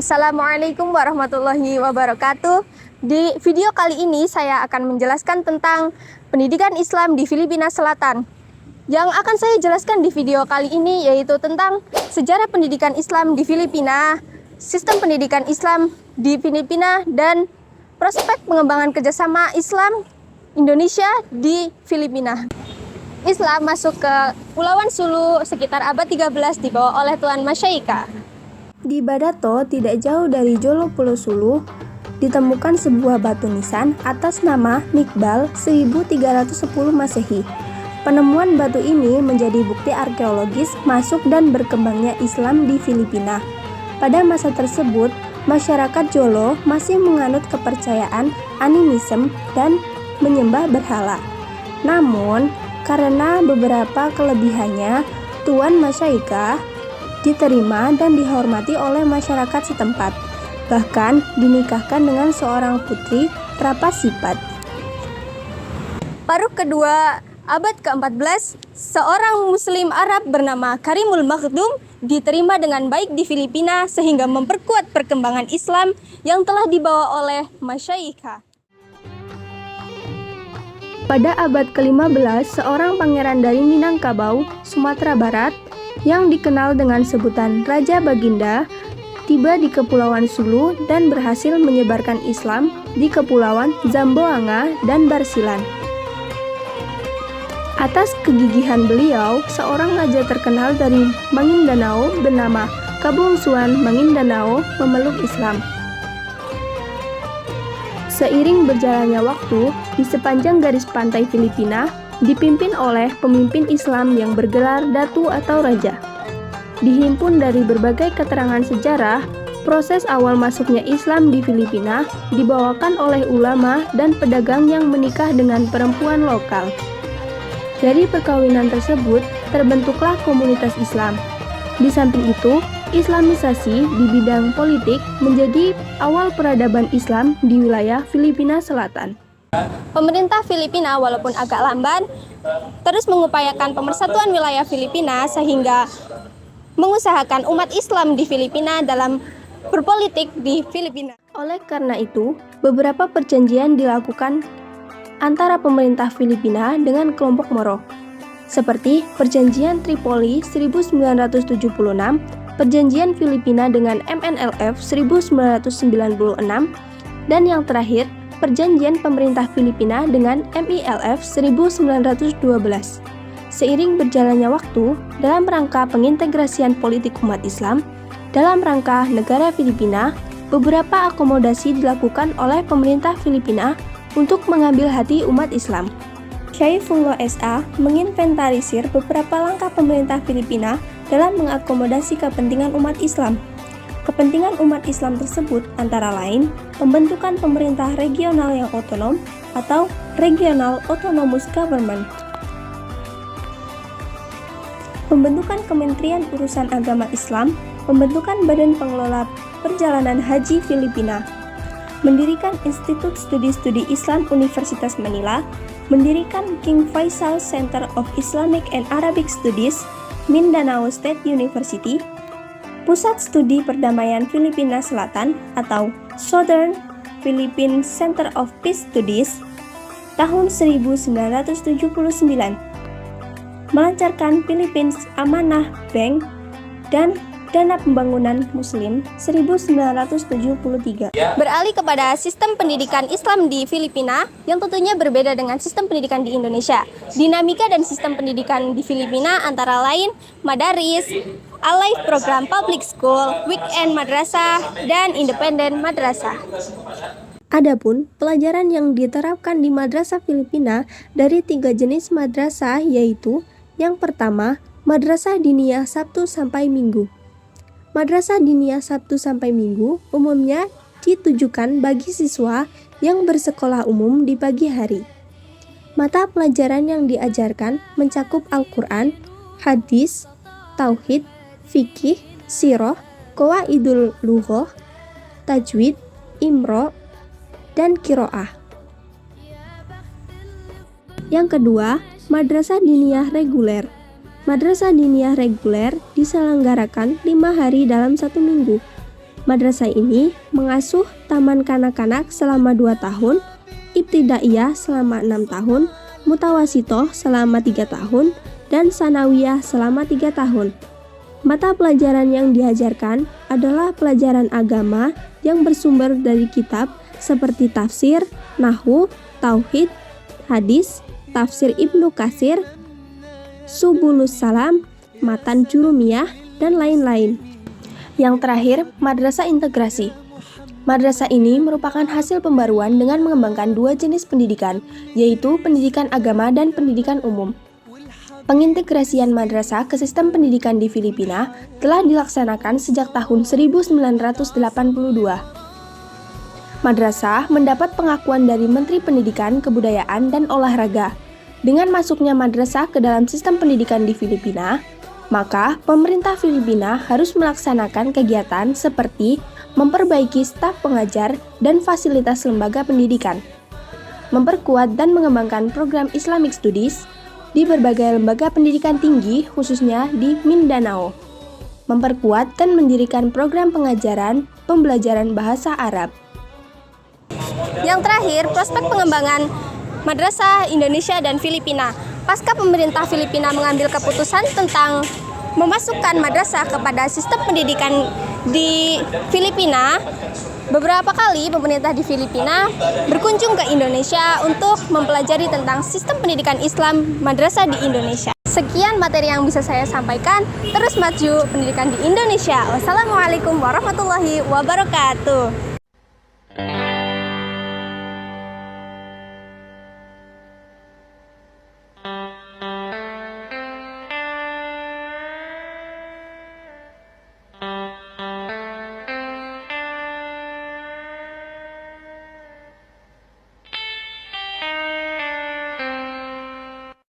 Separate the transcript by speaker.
Speaker 1: Assalamualaikum warahmatullahi wabarakatuh. Di video kali ini saya akan menjelaskan tentang pendidikan Islam di Filipina Selatan. Yang akan saya jelaskan di video kali ini yaitu tentang sejarah pendidikan Islam di Filipina, sistem pendidikan Islam di Filipina, dan prospek pengembangan kerjasama Islam Indonesia di Filipina. Islam masuk ke Pulauan Sulu sekitar abad 13 dibawa oleh Tuan Masyayikha. Di Badato, tidak jauh dari Jolo Pulau Sulu, ditemukan sebuah batu nisan atas nama Mikbal 1310 Masehi. Penemuan batu ini menjadi bukti arkeologis masuk dan berkembangnya Islam di Filipina. Pada masa tersebut, masyarakat Jolo masih menganut kepercayaan animisme dan menyembah berhala. Namun, karena beberapa kelebihannya, Tuan Masyayikha diterima dan dihormati oleh masyarakat setempat. Bahkan dinikahkan dengan seorang putri Trapasipat. Paruh kedua abad ke-14, seorang muslim Arab bernama Karimul Makhdum diterima dengan baik di Filipina sehingga memperkuat perkembangan Islam yang telah dibawa oleh Masyayikha. Pada abad ke-15, seorang pangeran dari Minangkabau, Sumatera Barat, yang dikenal dengan sebutan Raja Baginda, tiba di Kepulauan Sulu dan berhasil menyebarkan Islam di Kepulauan Zamboanga dan Barsilan. Atas kegigihan beliau, seorang raja terkenal dari Maguindanao bernama Kabungsuan Maguindanao memeluk Islam. Seiring berjalannya waktu, di sepanjang garis pantai Filipina dipimpin oleh pemimpin Islam yang bergelar datu atau raja. Dihimpun dari berbagai keterangan sejarah, proses awal masuknya Islam di Filipina dibawakan oleh ulama dan pedagang yang menikah dengan perempuan lokal. Dari perkawinan tersebut, terbentuklah komunitas Islam. Di samping itu, Islamisasi di bidang politik menjadi awal peradaban Islam di wilayah Filipina Selatan. Pemerintah Filipina walaupun agak lamban terus mengupayakan pemersatuan wilayah Filipina sehingga mengusahakan umat Islam di Filipina dalam berpolitik di Filipina. Oleh karena itu, beberapa perjanjian dilakukan antara pemerintah Filipina dengan kelompok Moro, seperti Perjanjian Tripoli 1976, Perjanjian Filipina dengan MNLF 1996, dan yang terakhir, Perjanjian Pemerintah Filipina dengan MILF 1912. Seiring berjalannya waktu, dalam rangka pengintegrasian politik umat Islam, dalam rangka negara Filipina, beberapa akomodasi dilakukan oleh pemerintah Filipina untuk mengambil hati umat Islam. Syaifullah S.A. menginventarisir beberapa langkah pemerintah Filipina dalam mengakomodasi kepentingan umat Islam. Kepentingan umat Islam tersebut antara lain pembentukan pemerintah regional yang otonom atau Regional Autonomous Government, pembentukan Kementerian Urusan Agama Islam, pembentukan Badan Pengelola Perjalanan Haji Filipina, mendirikan Institut Studi-Studi Islam Universitas Manila, mendirikan King Faisal Center of Islamic and Arabic Studies, Mindanao State University, Pusat Studi Perdamaian Filipina Selatan atau Southern Philippine Center of Peace Studies tahun 1979, melancarkan Philippines Amanah Bank dan Dana Pembangunan Muslim 1973. Beralih kepada sistem pendidikan Islam di Filipina yang tentunya berbeda dengan sistem pendidikan di Indonesia. Dinamika dan sistem pendidikan di Filipina antara lain Madaris, Alive Program Public School, Weekend Madrasah, dan Independent Madrasah. Adapun pelajaran yang diterapkan di Madrasah Filipina dari 3 jenis madrasah yaitu yang pertama, Madrasah Diniyah Sabtu sampai Minggu. Madrasah Diniyah Sabtu sampai Minggu umumnya ditujukan bagi siswa yang bersekolah umum di pagi hari. Mata pelajaran yang diajarkan mencakup Al-Quran, hadis, tauhid, fikih, sirah, qawaidul lughah, tajwid, imro, dan qiraah. Yang kedua, Madrasah Diniyah Reguler. Madrasah Diniyah Reguler diselenggarakan 5 hari dalam 1 minggu. Madrasah ini mengasuh taman kanak-kanak selama 2 tahun, ibtidaiyah selama 6 tahun, mutawasitoh selama 3 tahun, dan sanawiyah selama 3 tahun. Mata pelajaran yang diajarkan adalah pelajaran agama yang bersumber dari kitab seperti tafsir, nahwu, tauhid, hadis, tafsir Ibnu Katsir, Subulus Salam, Matan Jurumiyah, dan lain-lain. Yang terakhir, madrasah integrasi. Madrasah ini merupakan hasil pembaruan dengan mengembangkan 2 jenis pendidikan, yaitu pendidikan agama dan pendidikan umum. Pengintegrasian madrasah ke sistem pendidikan di Filipina telah dilaksanakan sejak tahun 1982. Madrasah mendapat pengakuan dari Menteri Pendidikan, Kebudayaan, dan Olahraga. Dengan masuknya madrasah ke dalam sistem pendidikan di Filipina, maka pemerintah Filipina harus melaksanakan kegiatan seperti memperbaiki staf pengajar dan fasilitas lembaga pendidikan, memperkuat dan mengembangkan program Islamic Studies di berbagai lembaga pendidikan tinggi khususnya di Mindanao, memperkuat dan mendirikan program pengajaran pembelajaran bahasa Arab.
Speaker 2: Yang terakhir, prospek pengembangan Madrasah Indonesia dan Filipina. Pasca pemerintah Filipina mengambil keputusan tentang memasukkan madrasah kepada sistem pendidikan di Filipina, beberapa kali pemerintah di Filipina berkunjung ke Indonesia untuk mempelajari tentang sistem pendidikan Islam madrasah di Indonesia. Sekian materi yang bisa saya sampaikan. Terus maju pendidikan di Indonesia. Wassalamualaikum warahmatullahi wabarakatuh.